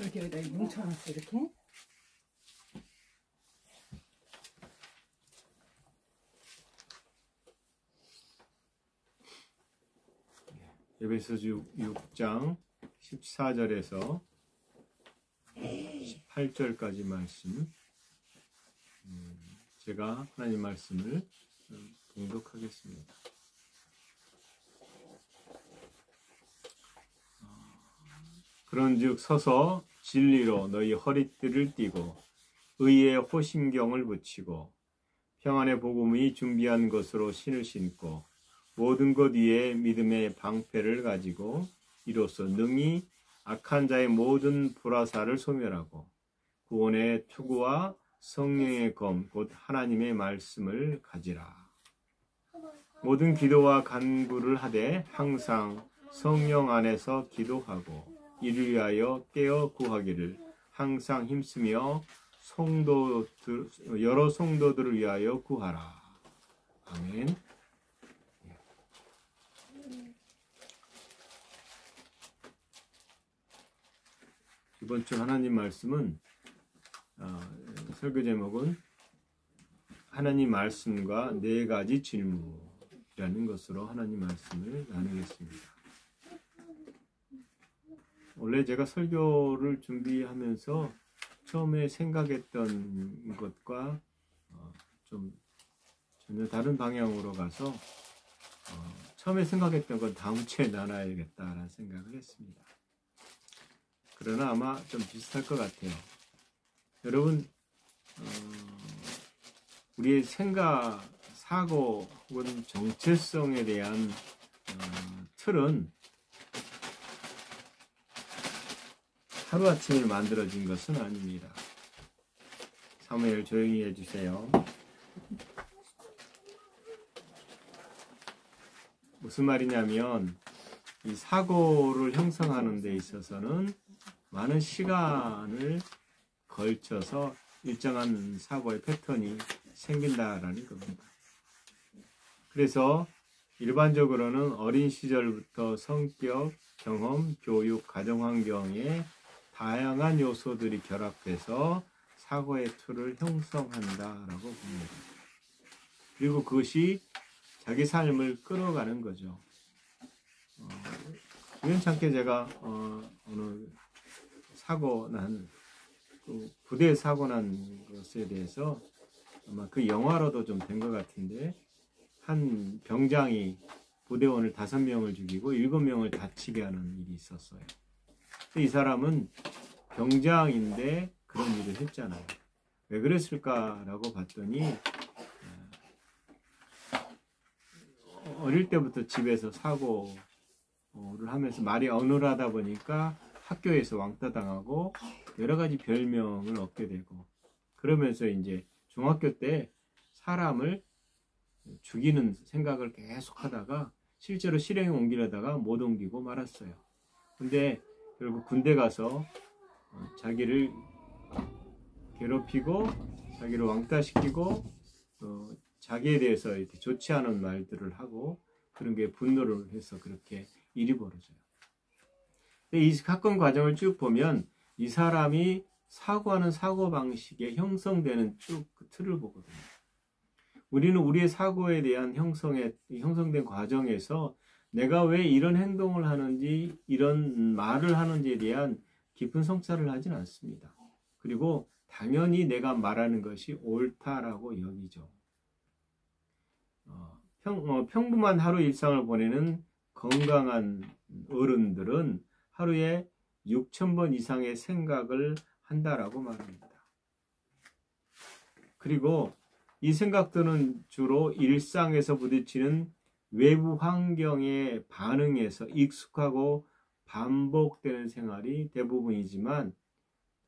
이렇게 여기다 뭉쳐놨어, 이렇게. 에베소서 6장 14절에서 18절까지 말씀, 제가 하나님 말씀을 봉독하겠습니다. 그런즉 서서 진리로 너희 허리띠를 띠고 의의 호심경을 붙이고 평안의 복음이 준비한 것으로 신을 신고 모든 것 위에 믿음의 방패를 가지고 이로써 능히 악한 자의 모든 불화살을 소멸하고 구원의 투구와 성령의 검 곧 하나님의 말씀을 가지라. 모든 기도와 간구를 하되 항상 성령 안에서 기도하고 이를 위하여 깨어 구하기를 항상 힘쓰며 여러 성도들을 위하여 구하라. 아멘. 이번 주 하나님 말씀은 설교 제목은 하나님 말씀과 네 가지 질문이라는 것으로 하나님 말씀을 나누겠습니다. 원래 제가 설교를 준비하면서 처음에 생각했던 것과 좀 전혀 다른 방향으로 가서 처음에 생각했던 건 다음 주에 나눠야겠다라는 생각을 했습니다. 그러나 아마 좀 비슷할 것 같아요. 여러분, 우리의 생각, 사고 혹은 정체성에 대한 틀은 하루아침에 만들어진 것은 아닙니다. 사무엘 조용히 해주세요. 무슨 말이냐면 이 사고를 형성하는 데 있어서는 많은 시간을 걸쳐서 일정한 사고의 패턴이 생긴다라는 겁니다. 그래서 일반적으로는 어린 시절부터 성격, 경험, 교육, 가정환경에 다양한 요소들이 결합해서 사고의 틀을 형성한다라고 봅니다. 그리고 그것이 자기 삶을 끌어가는 거죠. 우연찮게 제가 어느 부대에 사고 난 것에 대해서 아마 그 영화로도 좀 된 것 같은데, 한 병장이 부대원을 5명을 죽이고 7명을 다치게 하는 일이 있었어요. 이 사람은 병장인데 그런 일을 했잖아요. 왜 그랬을까라고 봤더니 어릴 때부터 집에서 사고를 하면서 말이 어눌하다 보니까 학교에서 왕따 당하고 여러 가지 별명을 얻게 되고, 그러면서 이제 중학교 때 사람을 죽이는 생각을 계속 하다가 실제로 실행에 옮기려다가 못 옮기고 말았어요. 근데 결국 군대 가서 자기를 괴롭히고 자기를 왕따시키고 자기에 대해서 이렇게 좋지 않은 말들을 하고 그런 게 분노를 해서 그렇게 일이 벌어져요. 근데 이 사건 과정을 쭉 보면 이 사람이 사고하는 사고방식에 형성되는 쭉 그 틀을 보거든요. 우리는 우리의 사고에 대한 형성된 과정에서 내가 왜 이런 행동을 하는지, 이런 말을 하는지에 대한 깊은 성찰을 하진 않습니다. 그리고 당연히 내가 말하는 것이 옳다라고 여기죠. 평범한 하루 일상을 보내는 건강한 어른들은 하루에 6,000번 이상의 생각을 한다라고 말합니다. 그리고 이 생각들은 주로 일상에서 부딪히는 외부 환경에 반응해서 익숙하고 반복되는 생활이 대부분이지만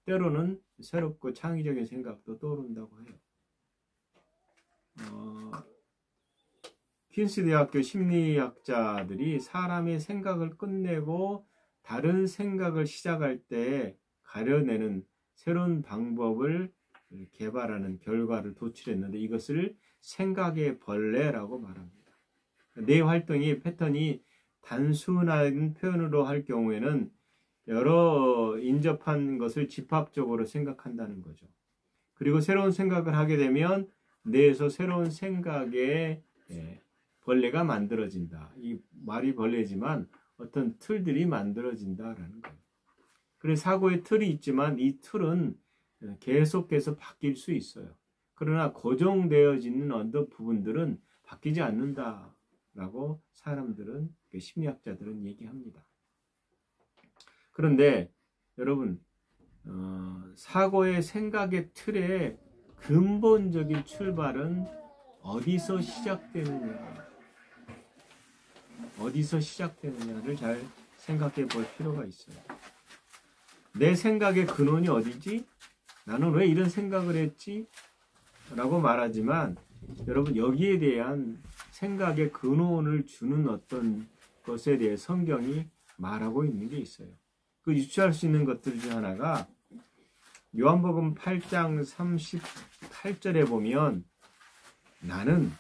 때로는 새롭고 창의적인 생각도 떠오른다고 해요. 퀸스 대학교 심리학자들이 사람의 생각을 끝내고 다른 생각을 시작할 때 가려내는 새로운 방법을 개발하는 결과를 도출했는데 이것을 생각의 벌레라고 말합니다. 뇌 활동의 패턴이 단순한 표현으로 할 경우에는 여러 인접한 것을 집합적으로 생각한다는 거죠. 그리고 새로운 생각을 하게 되면 뇌에서 새로운 생각의 벌레가 만들어진다. 이 말이 벌레지만 어떤 틀들이 만들어진다라는 거예요. 그래서 사고의 틀이 있지만 이 틀은 계속해서 바뀔 수 있어요. 그러나 고정되어지는 어떤 부분들은 바뀌지 않는다라고 사람들은, 심리학자들은 얘기합니다. 그런데 여러분, 사고의 생각의 틀의 근본적인 출발은 어디서 시작되느냐를 잘 생각해 볼 필요가 있어요. 내 생각의 근원이 어디지? 나는 왜 이런 생각을 했지? 라고 말하지만 여러분, 여기에 대한 생각의 근원을 주는 어떤 것에 대해 성경이 말하고 있는 게 있어요. 그 유추할 수 있는 것들 중 하나가 요한복음 8장 38절에 보면 나는,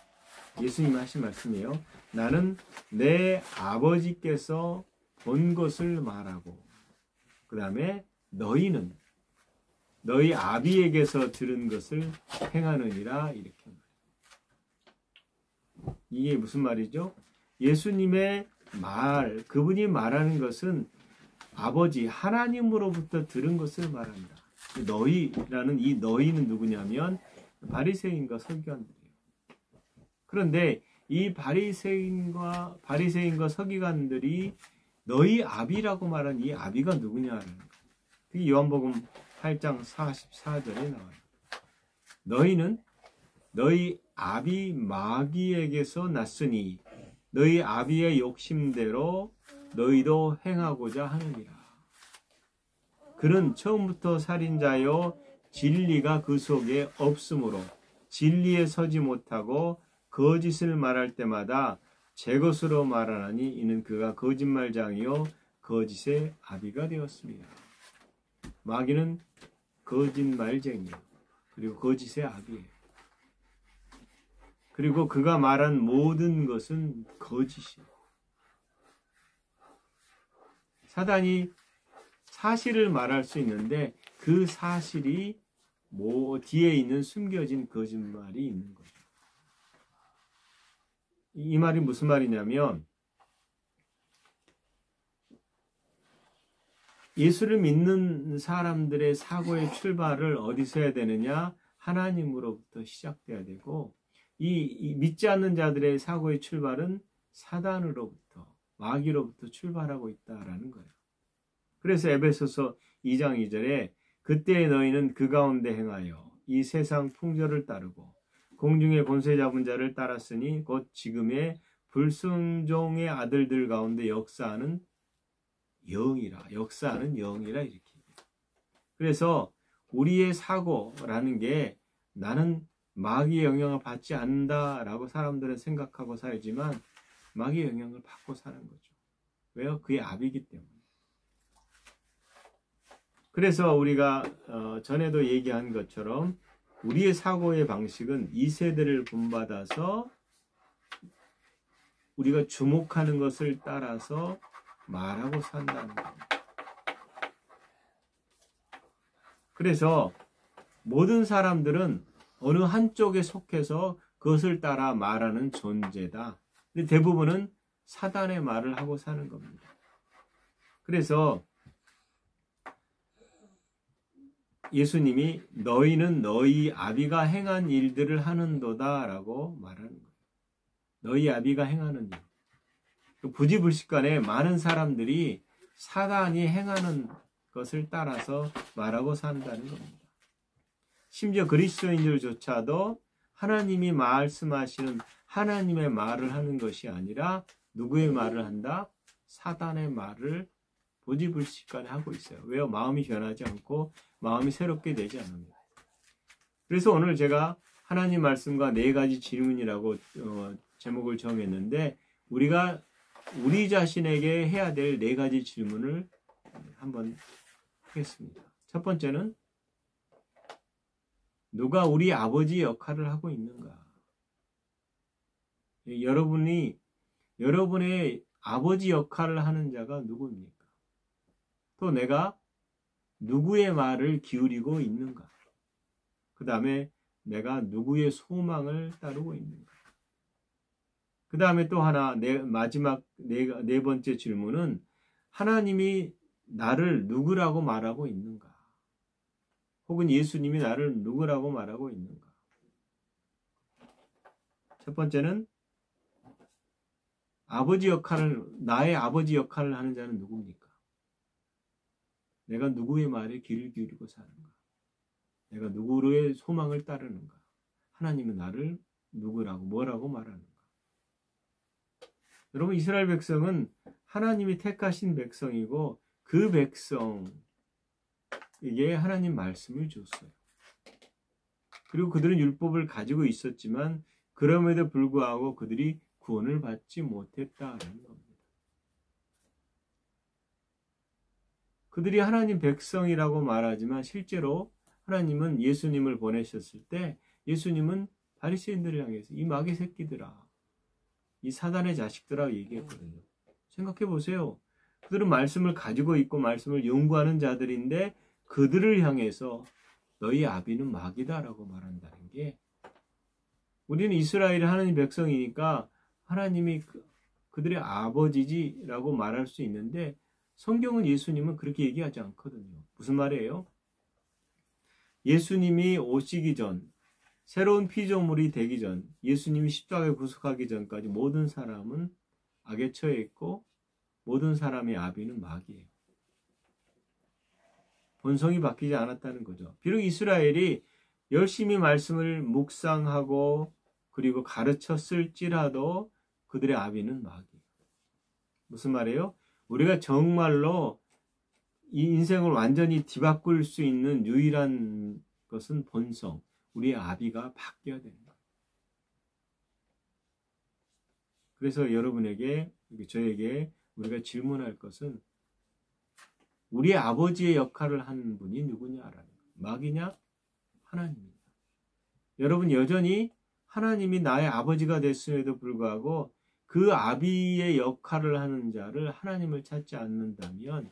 예수님이 하신 말씀이에요. 나는 내 아버지께서 본 것을 말하고, 그 다음에 너희는 너희 아비에게서 들은 것을 행하느니라, 이렇게 말해요. 이게 무슨 말이죠? 예수님의 말, 그분이 말하는 것은 아버지 하나님으로부터 들은 것을 말한다. 너희라는 이 너희는 누구냐면 바리새인과 서기관들이에요. 그런데 이 바리새인과 서기관들이 너희 아비라고 말한 이 아비가 누구냐라는 거예요. 그게 요한복음 8장 44절에 나와요. 너희는 너희 아비 마귀에게서 났으니 너희 아비의 욕심대로 너희도 행하고자 하느니라. 그는 처음부터 살인자요 진리가 그 속에 없으므로 진리에 서지 못하고 거짓을 말할 때마다 제 것으로 말하나니 이는 그가 거짓말장이요 거짓의 아비가 되었습니다. 마귀는 거짓말쟁이에요. 그리고 거짓의 아비예요. 그리고 그가 말한 모든 것은 거짓이에요. 사단이 사실을 말할 수 있는데 그 사실이 뒤에 있는 숨겨진 거짓말이 있는 거죠. 이 말이 무슨 말이냐면 예수를 믿는 사람들의 사고의 출발을 어디서 해야 되느냐? 하나님으로부터 시작돼야 되고 이 믿지 않는 자들의 사고의 출발은 사단으로부터, 마귀로부터 출발하고 있다라는 거예요. 그래서 에베소서 2장 2절에 그때 너희는 그 가운데 행하여 이 세상 풍조를 따르고 공중의 권세 잡은 자를 따랐으니 곧 지금의 불순종의 아들들 가운데 역사하는 영이라 이렇게. 그래서 우리의 사고라는 게 나는 마귀의 영향을 받지 않는다라고 사람들은 생각하고 살지만 마귀의 영향을 받고 사는 거죠. 왜요? 그의 압이기 때문에. 그래서 우리가 전에도 얘기한 것처럼 우리의 사고의 방식은 이 세대를 본받아서 우리가 주목하는 것을 따라서 말하고 산다는 거예요. 그래서 모든 사람들은 어느 한쪽에 속해서 그것을 따라 말하는 존재다. 근데 대부분은 사단의 말을 하고 사는 겁니다. 그래서 예수님이 너희는 너희 아비가 행한 일들을 하는도다 라고 말하는 거예요. 너희 아비가 행하는 일. 부지불식간에 많은 사람들이 사단이 행하는 것을 따라서 말하고 산다는 겁니다. 심지어 그리스도인들조차도 하나님이 말씀하시는 하나님의 말을 하는 것이 아니라 누구의 말을 한다? 사단의 말을 부지불식간에 하고 있어요. 왜요? 마음이 변하지 않고 마음이 새롭게 되지 않습니다. 그래서 오늘 제가 하나님 말씀과 4가지 질문이라고 제목을 정했는데 우리가 우리 자신에게 해야 될 4가지 질문을 한번 하겠습니다. 첫 번째는 누가 우리 아버지 역할을 하고 있는가? 여러분의 아버지 역할을 하는 자가 누구입니까? 또 내가 누구의 말을 기울이고 있는가? 그 다음에 내가 누구의 소망을 따르고 있는가? 그 다음에 또 하나, 마지막 네 번째 질문은 하나님이 나를 누구라고 말하고 있는가? 혹은 예수님이 나를 누구라고 말하고 있는가? 첫 번째는 나의 아버지 역할을 하는 자는 누굽니까? 내가 누구의 말에 귀를 기울이고 사는가? 내가 누구의 소망을 따르는가? 하나님은 나를 누구라고, 뭐라고 말하는가? 여러분, 이스라엘 백성은 하나님이 택하신 백성이고 그 백성에게 하나님 말씀을 줬어요. 그리고 그들은 율법을 가지고 있었지만 그럼에도 불구하고 그들이 구원을 받지 못했다는 겁니다. 그들이 하나님 백성이라고 말하지만 실제로 하나님은 예수님을 보내셨을 때 예수님은 바리새인들을 향해서 이 마귀 새끼들아, 이 사단의 자식들아 얘기했거든요. 생각해 보세요. 그들은 말씀을 가지고 있고 말씀을 연구하는 자들인데 그들을 향해서 너희 아비는 마귀다라고 말한다는 게, 우리는 이스라엘의 하나님 백성이니까 하나님이 그들의 아버지지라고 말할 수 있는데 성경은 예수님은 그렇게 얘기하지 않거든요. 무슨 말이에요? 예수님이 오시기 전, 새로운 피조물이 되기 전, 예수님이 십자가에 구속하기 전까지 모든 사람은 악에 처해 있고 모든 사람의 아비는 마귀예요. 본성이 바뀌지 않았다는 거죠. 비록 이스라엘이 열심히 말씀을 묵상하고 그리고 가르쳤을지라도 그들의 아비는 마귀예요. 무슨 말이에요? 우리가 정말로 이 인생을 완전히 뒤바꿀 수 있는 유일한 것은 본성, 우리의 아비가 바뀌어야 되는 거예요. 그래서 여러분에게, 저에게 우리가 질문할 것은 우리의 아버지의 역할을 하는 분이 누구냐라는 거예요. 마귀냐? 하나님입니다. 여러분, 여전히 하나님이 나의 아버지가 됐음에도 불구하고 그 아비의 역할을 하는 자를 하나님을 찾지 않는다면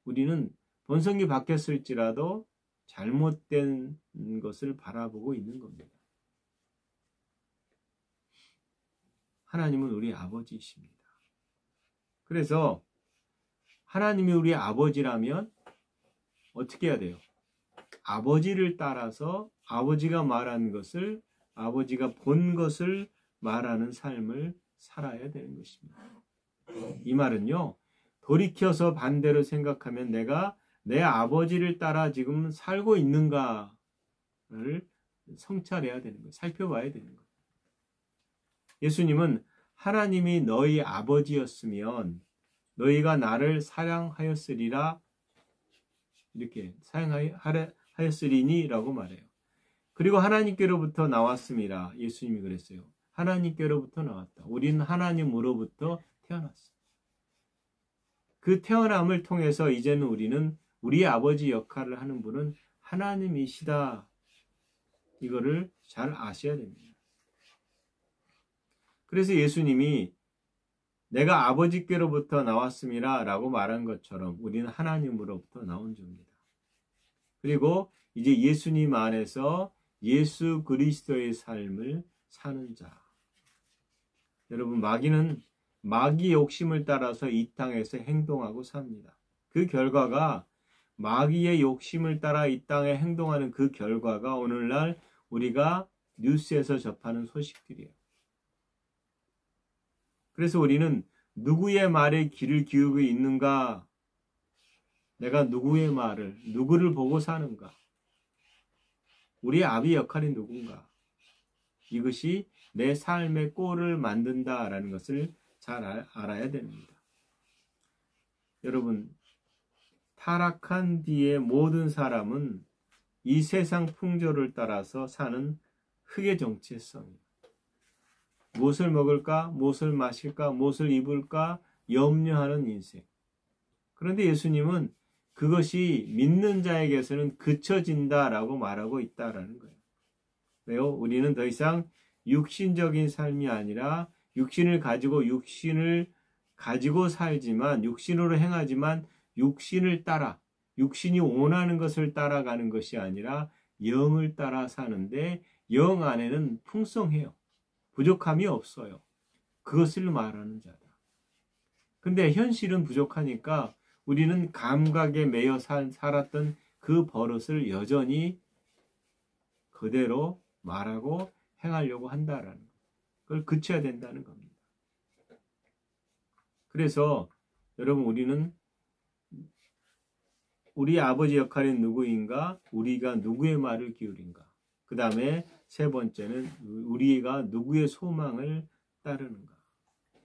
우리는 본성이 바뀌었을지라도 잘못된 것을 바라보고 있는 겁니다. 하나님은 우리 아버지이십니다. 그래서 하나님이 우리 아버지라면 어떻게 해야 돼요? 아버지를 따라서 아버지가 말한 것을, 아버지가 본 것을 말하는 삶을 살아야 되는 것입니다. 이 말은요, 돌이켜서 반대로 생각하면 내가 내 아버지를 따라 지금 살고 있는가를 성찰해야 되는 거예요. 살펴봐야 되는 거예요. 예수님은 하나님이 너희 아버지였으면 너희가 나를 사랑하였으리라, 이렇게 사랑하였으리니 라고 말해요. 그리고 하나님께로부터 나왔습니다. 예수님이 그랬어요. 하나님께로부터 나왔다. 우리는 하나님으로부터 태어났어요. 그 태어남을 통해서 이제는 우리는 우리 아버지 역할을 하는 분은 하나님이시다. 이거를 잘 아셔야 됩니다. 그래서 예수님이 내가 아버지께로부터 나왔습니다 라고 말한 것처럼 우리는 하나님으로부터 나온 자입니다. 그리고 이제 예수님 안에서 예수 그리스도의 삶을 사는 자. 여러분, 마귀는 마귀 욕심을 따라서 이 땅에서 행동하고 삽니다. 그 결과가, 마귀의 욕심을 따라 이 땅에 행동하는 그 결과가 오늘날 우리가 뉴스에서 접하는 소식들이에요. 그래서 우리는 누구의 말에 귀를 기울이고 있는가? 내가 누구의 말을, 누구를 보고 사는가? 우리의 아비 역할이 누군가? 이것이 내 삶의 꼴을 만든다라는 것을 잘 알아야 됩니다. 여러분, 타락한 뒤에 모든 사람은 이 세상 풍조를 따라서 사는 흑의 정체성이에요. 무엇을 먹을까? 무엇을 마실까? 무엇을 입을까? 염려하는 인생. 그런데 예수님은 그것이 믿는 자에게서는 그쳐진다라고 말하고 있다라는 거예요. 왜요? 우리는 더 이상 육신적인 삶이 아니라 육신을 가지고 살지만, 육신으로 행하지만 육신을 따라 육신이 원하는 것을 따라가는 것이 아니라 영을 따라 사는데 영 안에는 풍성해요. 부족함이 없어요. 그것을 말하는 자다. 근데 현실은 부족하니까 우리는 감각에 매여 살았던 그 버릇을 여전히 그대로 말하고 행하려고 한다라는 것. 그걸 그쳐야 된다는 겁니다. 그래서 여러분, 우리는 우리 아버지 역할은 누구인가? 우리가 누구의 말을 기울인가? 그 다음에 세 번째는 우리가 누구의 소망을 따르는가?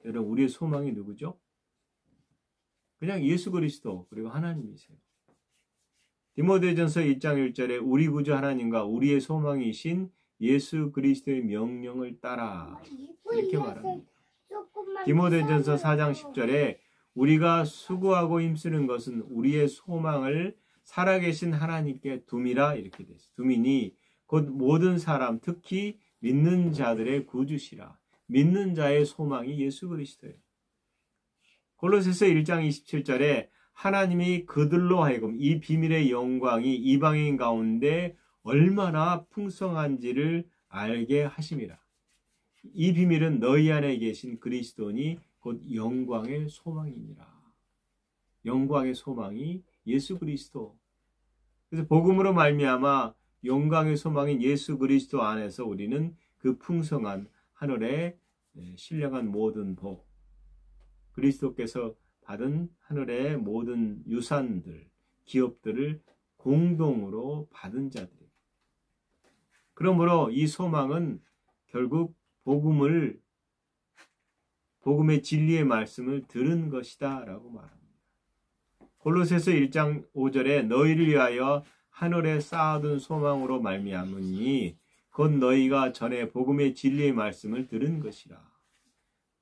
여러분, 우리의 소망이 누구죠? 그냥 예수 그리스도 그리고 하나님이세요. 디모데전서 1장 1절에 우리 구주 하나님과 우리의 소망이신 예수 그리스도의 명령을 따라 이렇게 말합니다. 디모데전서 4장 10절에 우리가 수고하고 힘쓰는 것은 우리의 소망을 살아계신 하나님께 둠이라 이렇게 됐어요. 둠이니 곧 모든 사람, 특히 믿는 자들의 구주시라. 믿는 자의 소망이 예수 그리스도예요. 골로새서 1장 27절에 하나님이 그들로 하여금 이 비밀의 영광이 이방인 가운데 얼마나 풍성한지를 알게 하심이라. 이 비밀은 너희 안에 계신 그리스도니 곧 영광의 소망이니라. 영광의 소망이 예수 그리스도. 그래서 복음으로 말미암아 영광의 소망인 예수 그리스도 안에서 우리는 그 풍성한 하늘의 신령한 모든 복, 그리스도께서 받은 하늘의 모든 유산들, 기업들을 공동으로 받은 자들이에요. 그러므로 이 소망은 결국 복음의 진리의 말씀을 들은 것이다 라고 말합니다. 골로새서 1장 5절에 너희를 위하여 하늘에 쌓아둔 소망으로 말미암으니 곧 너희가 전에 복음의 진리의 말씀을 들은 것이라.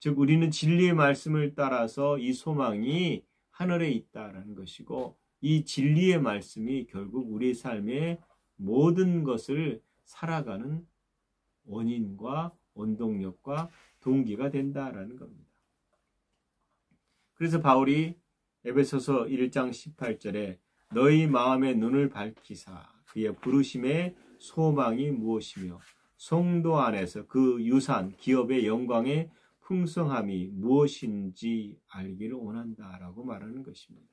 즉 우리는 진리의 말씀을 따라서 이 소망이 하늘에 있다라는 것이고, 이 진리의 말씀이 결국 우리 삶의 모든 것을 살아가는 원인과 원동력과 동기가 된다라는 겁니다. 그래서 바울이 에베소서 1장 18절에 너희 마음의 눈을 밝히사 그의 부르심의 소망이 무엇이며 성도 안에서 그 유산 기업의 영광의 풍성함이 무엇인지 알기를 원한다라고 말하는 것입니다.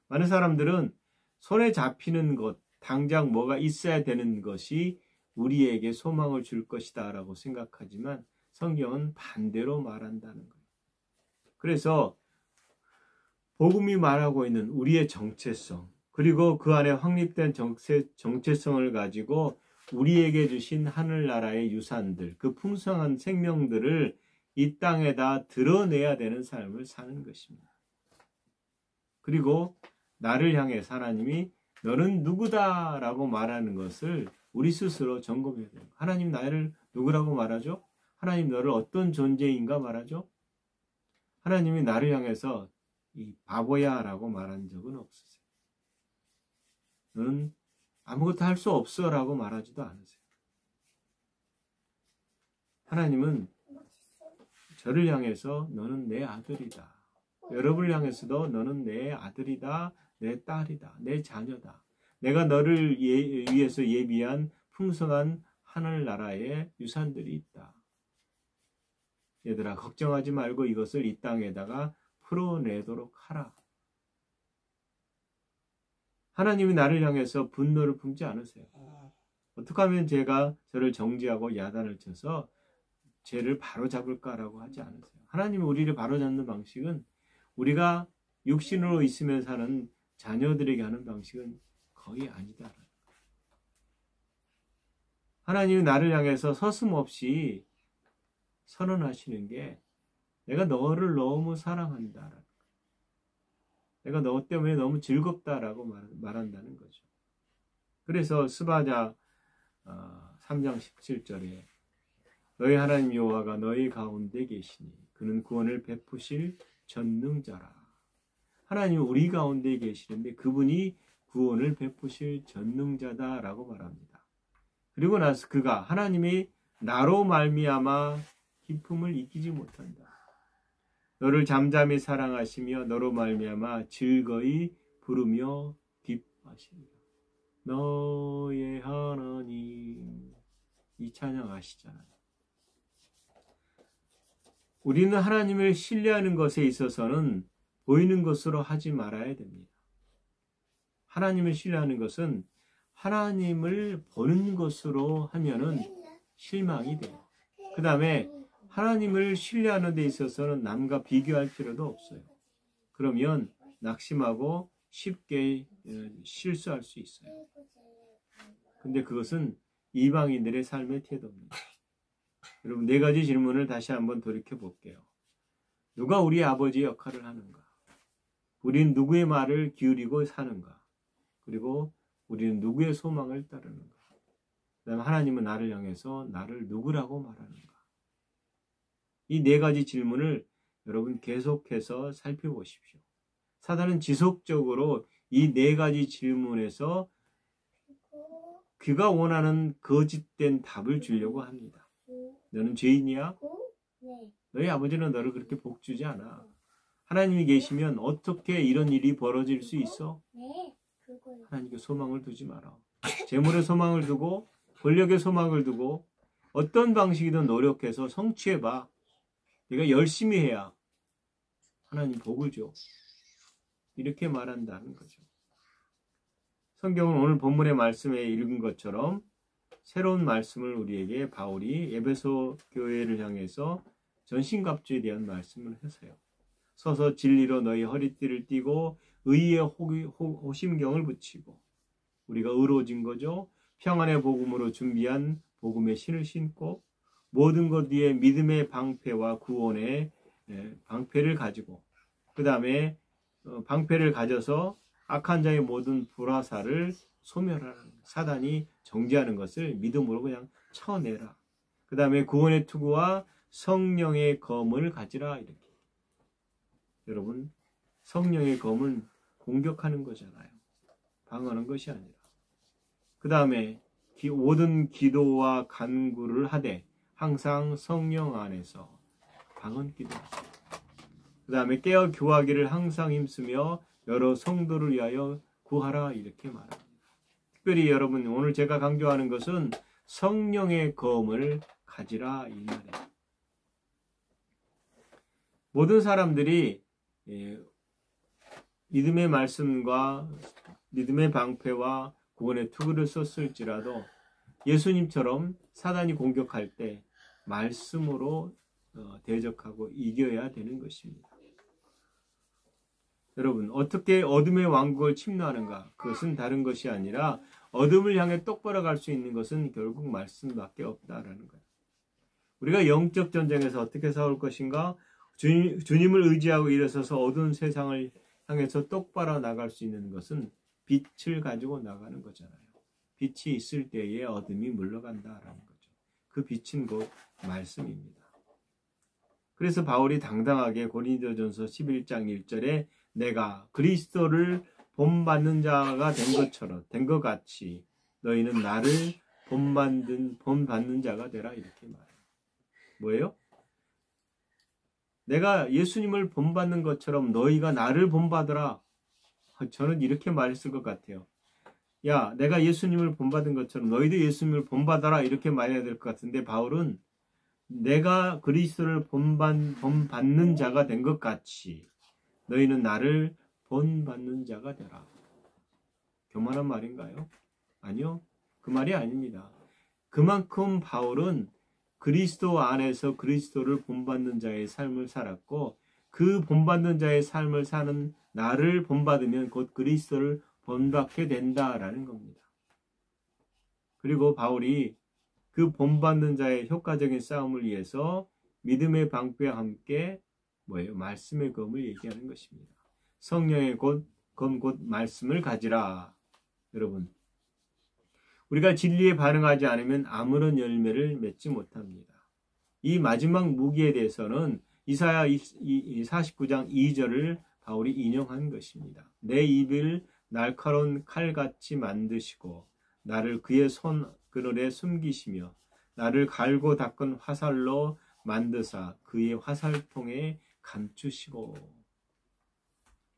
많은 사람들은 손에 잡히는 것, 당장 뭐가 있어야 되는 것이 우리에게 소망을 줄 것이다 라고 생각하지만 성경은 반대로 말한다는 거예요. 그래서 복음이 말하고 있는 우리의 정체성, 그리고 그 안에 확립된 정체성을 가지고 우리에게 주신 하늘나라의 유산들, 그 풍성한 생명들을 이 땅에다 드러내야 되는 삶을 사는 것입니다. 그리고 나를 향해 하나님이 너는 누구다 라고 말하는 것을 우리 스스로 점검해야 돼요. 하나님 나를 누구라고 말하죠? 하나님 너를 어떤 존재인가 말하죠? 하나님이 나를 향해서 이 바보야 라고 말한 적은 없으세요. 너는 아무것도 할 수 없어 라고 말하지도 않으세요. 하나님은 저를 향해서 너는 내 아들이다. 여러분을 향해서도 너는 내 아들이다, 내 딸이다, 내 자녀다. 내가 너를 위해서 예비한 풍성한 하늘나라의 유산들이 있다. 얘들아 걱정하지 말고 이것을 이 땅에다가 풀어내도록 하라. 하나님이 나를 향해서 분노를 품지 않으세요. 어떻게 하면 제가 저를 정죄하고 야단을 쳐서 죄를 바로잡을까라고 하지 않으세요. 하나님이 우리를 바로잡는 방식은 우리가 육신으로 있으면 사는 자녀들에게 하는 방식은 거의 아니다. 하나님이 나를 향해서 서슴없이 선언하시는 게 내가 너를 너무 사랑한다. 내가 너 때문에 너무 즐겁다라고 말한다는 거죠. 그래서 스바냐 3장 17절에 너희 하나님 여호와가 너희 가운데 계시니 그는 구원을 베푸실 전능자라. 하나님은 우리 가운데 계시는데 그분이 구원을 베푸실 전능자다라고 말합니다. 그리고 나서 그가 하나님이 나로 말미암아 기쁨을 잊지 못한다. 너를 잠잠히 사랑하시며 너로 말미암아 즐거이 부르며 찬양하십니다. 너의 하나님, 이 찬양 아시잖아요. 우리는 하나님을 신뢰하는 것에 있어서는 보이는 것으로 하지 말아야 됩니다. 하나님을 신뢰하는 것은 하나님을 보는 것으로 하면은 실망이 돼요. 그 다음에 하나님을 신뢰하는 데 있어서는 남과 비교할 필요도 없어요. 그러면 낙심하고 쉽게 실수할 수 있어요. 근데 그것은 이방인들의 삶의 태도입니다. 여러분, 네 가지 질문을 다시 한번 돌이켜 볼게요. 누가 우리 아버지 역할을 하는가? 우리는 누구의 말을 기울이고 사는가? 그리고 우리는 누구의 소망을 따르는가? 그다음에 하나님은 나를 향해서 나를 누구라고 말하는가? 이 네 가지 질문을 여러분 계속해서 살펴보십시오. 사단은 지속적으로 이 네 가지 질문에서 그가 원하는 거짓된 답을 주려고 합니다. 너는 죄인이야? 너희 아버지는 너를 그렇게 복 주지 않아. 하나님이 계시면 어떻게 이런 일이 벌어질 수 있어? 하나님께 소망을 두지 마라. 재물에 소망을 두고 권력에 소망을 두고 어떤 방식이든 노력해서 성취해봐. 네가 열심히 해야 하나님 복을 줘. 이렇게 말한다는 거죠. 성경은 오늘 본문의 말씀에 읽은 것처럼 새로운 말씀을 우리에게 바울이 에베소 교회를 향해서 전신갑주에 대한 말씀을 해서요. 서서 진리로 너희 허리띠를 띠고 의의 호심경을 붙이고, 우리가 의로워진 거죠. 평안의 복음으로 준비한 복음의 신을 신고 모든 것 위에 믿음의 방패와 구원의 방패를 가지고, 그 다음에 방패를 가져서 악한 자의 모든 불화살을 소멸하는, 사단이 정죄하는 것을 믿음으로 그냥 쳐내라. 그 다음에 구원의 투구와 성령의 검을 가지라. 이렇게. 여러분, 성령의 검은 공격하는 거잖아요. 방어하는 것이 아니라. 그 다음에 모든 기도와 간구를 하되 항상 성령 안에서 방언 기도하세요. 그 다음에 깨어 교하기를 항상 힘쓰며 여러 성도를 위하여 구하라. 이렇게 말합니다. 특별히 여러분, 오늘 제가 강조하는 것은 성령의 검을 가지라, 이 말이에요. 모든 사람들이 믿음의 말씀과 믿음의 방패와 구원의 투구를 썼을지라도 예수님처럼 사단이 공격할 때 말씀으로 대적하고 이겨야 되는 것입니다. 여러분, 어떻게 어둠의 왕국을 침노하는가? 그것은 다른 것이 아니라 어둠을 향해 똑바로 갈 수 있는 것은 결국 말씀밖에 없다라는 거예요. 우리가 영적 전쟁에서 어떻게 싸울 것인가? 주님을 의지하고 일어서서 어두운 세상을 향해서 똑바로 나갈 수 있는 것은 빛을 가지고 나가는 거잖아요. 빛이 있을 때에 어둠이 물러간다라는 거죠. 그 빛은 곧 말씀입니다. 그래서 바울이 당당하게 고린도전서 11장 1절에 내가 그리스도를 본받는 자가 된 것 같이 너희는 나를 본받는 자가 되라. 이렇게 말해요. 뭐예요? 내가 예수님을 본받는 것처럼 너희가 나를 본받으라. 저는 이렇게 말했을 것 같아요. 야, 내가 예수님을 본받은 것처럼 너희도 예수님을 본받아라. 이렇게 말해야 될 것 같은데, 바울은 내가 그리스도를 본받는 자가 된 것 같이 너희는 나를 본받는 자가 되라. 교만한 말인가요? 아니요. 그 말이 아닙니다. 그만큼 바울은 그리스도 안에서 그리스도를 본받는 자의 삶을 살았고, 그 본받는 자의 삶을 사는 나를 본받으면 곧 그리스도를 본받게 된다라는 겁니다. 그리고 바울이 그 본받는 자의 효과적인 싸움을 위해서 믿음의 방패와 함께 말씀의 검을 얘기하는 것입니다. 성령의 검 곧 말씀을 가지라. 여러분, 우리가 진리에 반응하지 않으면 아무런 열매를 맺지 못합니다. 이 마지막 무기에 대해서는 이사야 49장 2절을 바울이 인용한 것입니다. 내 입을 날카로운 칼같이 만드시고 나를 그의 손 그늘에 숨기시며 나를 갈고 닦은 화살로 만드사 그의 화살통에 감추시고.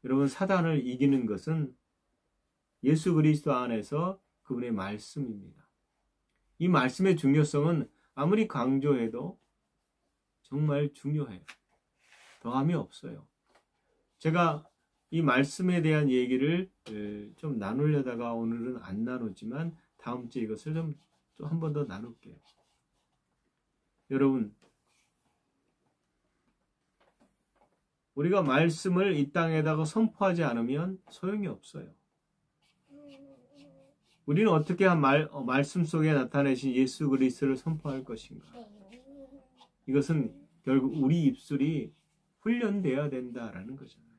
여러분, 사단을 이기는 것은 예수 그리스도 안에서 그분의 말씀입니다. 이 말씀의 중요성은 아무리 강조해도 정말 중요해요. 더함이 없어요. 제가 이 말씀에 대한 얘기를 좀 나누려다가 오늘은 안 나누지만 다음 주에 이것을 좀 한 번 더 나눌게요. 여러분, 우리가 말씀을 이 땅에다가 선포하지 않으면 소용이 없어요. 우리는 어떻게 말씀 속에 나타내신 예수 그리스도를 선포할 것인가? 이것은 결국 우리 입술이 훈련되어야 된다라는 거잖아요.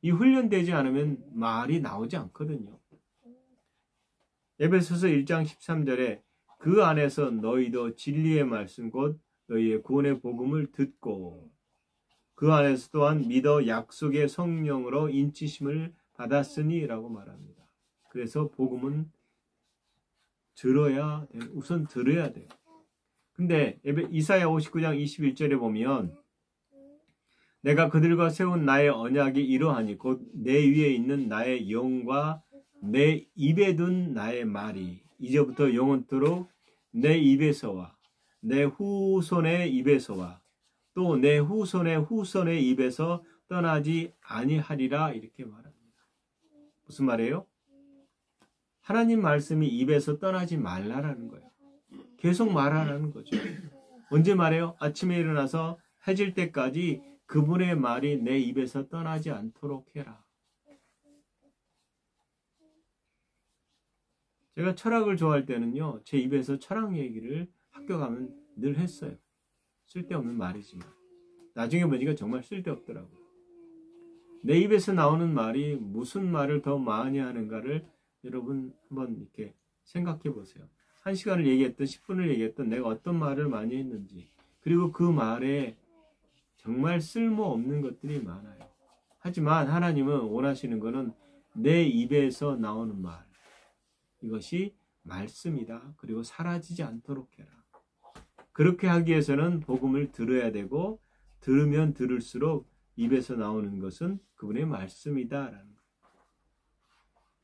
이 훈련되지 않으면 말이 나오지 않거든요. 에베소서 1장 13절에 그 안에서 너희도 진리의 말씀 곧 너희의 구원의 복음을 듣고 그 안에서 또한 믿어 약속의 성령으로 인치심을 받았으니 라고 말합니다. 그래서 복음은 들어야 돼요. 우선 들어야 돼요. 근데 이사야 59장 21절에 보면 내가 그들과 세운 나의 언약이 이러하니 곧 내 위에 있는 나의 영과 내 입에 둔 나의 말이 이제부터 영원토록 내 입에서와 내 후손의 입에서와 또 내 후손의 후손의 입에서 떠나지 아니하리라 이렇게 말합니다. 무슨 말이에요? 하나님 말씀이 입에서 떠나지 말라라는 거예요. 계속 말하라는 거죠. 언제 말해요? 아침에 일어나서 해질 때까지 그분의 말이 내 입에서 떠나지 않도록 해라. 제가 철학을 좋아할 때는요, 제 입에서 철학 얘기를 학교 가면 늘 했어요. 쓸데없는 말이지만. 나중에 보니까 정말 쓸데없더라고요. 내 입에서 나오는 말이 무슨 말을 더 많이 하는가를 여러분 한번 이렇게 생각해 보세요. 1시간을 얘기했던 10분을 얘기했던 내가 어떤 말을 많이 했는지, 그리고 그 말에 정말 쓸모없는 것들이 많아요. 하지만 하나님은 원하시는 것은 내 입에서 나오는 말, 이것이 말씀이다. 그리고 사라지지 않도록 해라. 그렇게 하기 위해서는 복음을 들어야 되고 들으면 들을수록 입에서 나오는 것은 그분의 말씀이다라는 거예요.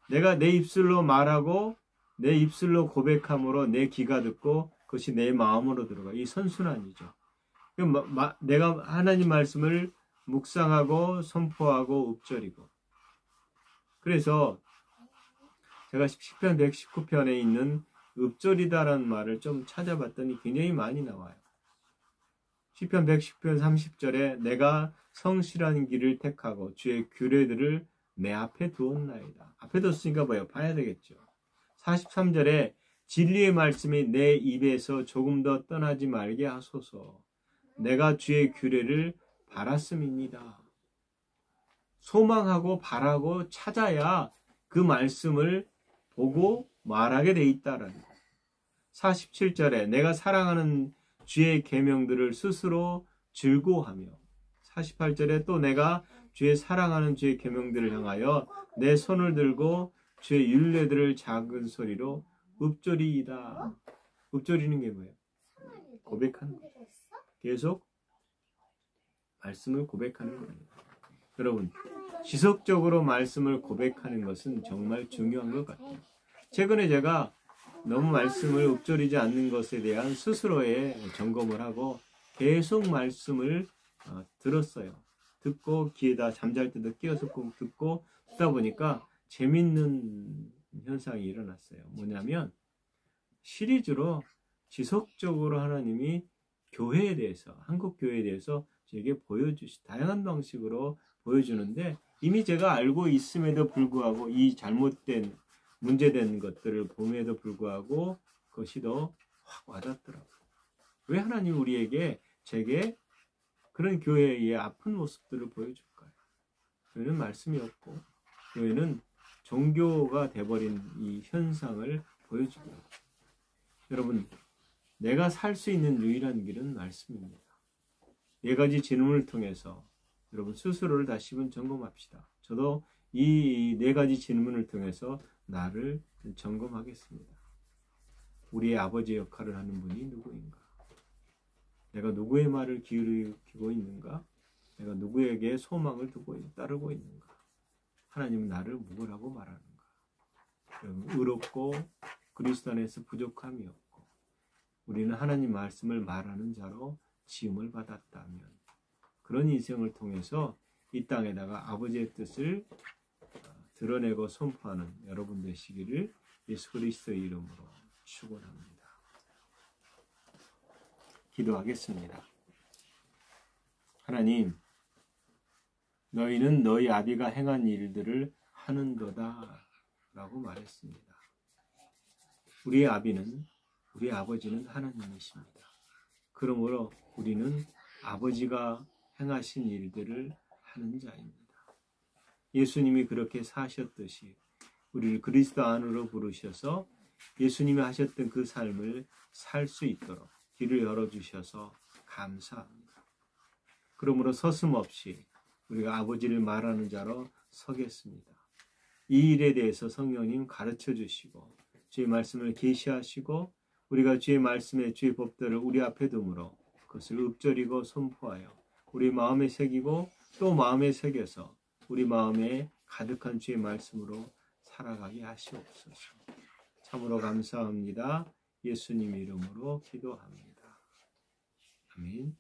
내가 내 입술로 말하고 내 입술로 고백함으로 내 귀가 듣고 그것이 내 마음으로 들어가. 이 선순환이죠. 내가 하나님 말씀을 묵상하고 선포하고 읊조리고. 그래서 제가 시편 119편에 있는 읊조리다라는 말을 좀 찾아봤더니 굉장히 많이 나와요. 시편 110편 30절에 내가 성실한 길을 택하고 주의 규례들을 내 앞에 두었나이다. 앞에 뒀으니까 뭐예요? 봐야 되겠죠. 43절에 진리의 말씀이 내 입에서 조금 더 떠나지 말게 하소서. 내가 주의 규례를 바랐음입니다. 소망하고 바라고 찾아야 그 말씀을 보고 말하게 돼 있다라는 거예요. 47절에 내가 사랑하는 주의 계명들을 스스로 즐거워하며 48절에 또 내가 주의 사랑하는 주의 계명들을 향하여 내 손을 들고 주의 율례들을 작은 소리로 읊조리이다. 읊조리는 게 뭐예요? 고백하는 거예요. 계속 말씀을 고백하는 겁니다. 여러분, 지속적으로 말씀을 고백하는 것은 정말 중요한 것 같아요. 최근에 제가 너무 말씀을 읊조리지 않는 것에 대한 스스로의 점검을 하고 계속 말씀을 들었어요. 듣고 귀에다 잠잘 때도 끼워서 꼭 듣고 듣다 보니까 재밌는 현상이 일어났어요. 뭐냐면 시리즈로 지속적으로 하나님이 교회에 대해서, 한국 교회에 대해서 제게 다양한 방식으로 보여주는데 이미 제가 알고 있음에도 불구하고 이 잘못된 문제된 것들을 봄에도 불구하고 그것이 더 확 와닿더라고요. 왜 하나님 우리에게 제게 그런 교회의 아픈 모습들을 보여줄까요? 교회는 말씀이 없고 교회는 종교가 돼버린 이 현상을 보여주더라고요. 여러분, 내가 살 수 있는 유일한 길은 말씀입니다. 4가지 질문을 통해서 여러분 스스로를 다시금 점검합시다. 저도 이 4가지 질문을 통해서 나를 점검하겠습니다. 우리의 아버지 역할을 하는 분이 누구인가? 내가 누구의 말을 기울이고 있는가? 내가 누구에게 소망을 두고 따르고 있는가? 하나님은 나를 무엇이라고 말하는가? 의롭고 그리스도 안에서 부족함이 없고 우리는 하나님 말씀을 말하는 자로 지음을 받았다면 그런 인생을 통해서 이 땅에다가 아버지의 뜻을 드러내고 선포하는 여러분 되시기를 예수 그리스도의 이름으로 축원합니다. 기도하겠습니다. 하나님, 너희는 너희 아비가 행한 일들을 하는도다 라고 말했습니다. 우리의 아비는, 우리 아버지는 하나님이십니다. 그러므로 우리는 아버지가 행하신 일들을 하는 자입니다. 예수님이 그렇게 사셨듯이 우리를 그리스도 안으로 부르셔서 예수님이 하셨던 그 삶을 살 수 있도록 길을 열어주셔서 감사합니다. 그러므로 서슴없이 우리가 아버지를 말하는 자로 서겠습니다. 이 일에 대해서 성령님 가르쳐 주시고 주의 말씀을 계시하시고 우리가 주의 말씀에 주의 법들을 우리 앞에 두므로 그것을 읊조리고 선포하여 우리 마음에 새기고 또 마음에 새겨서 우리 마음에 가득한 주의 말씀으로 살아가게 하시옵소서. 참으로 감사합니다. 예수님 이름으로 기도합니다. 아멘.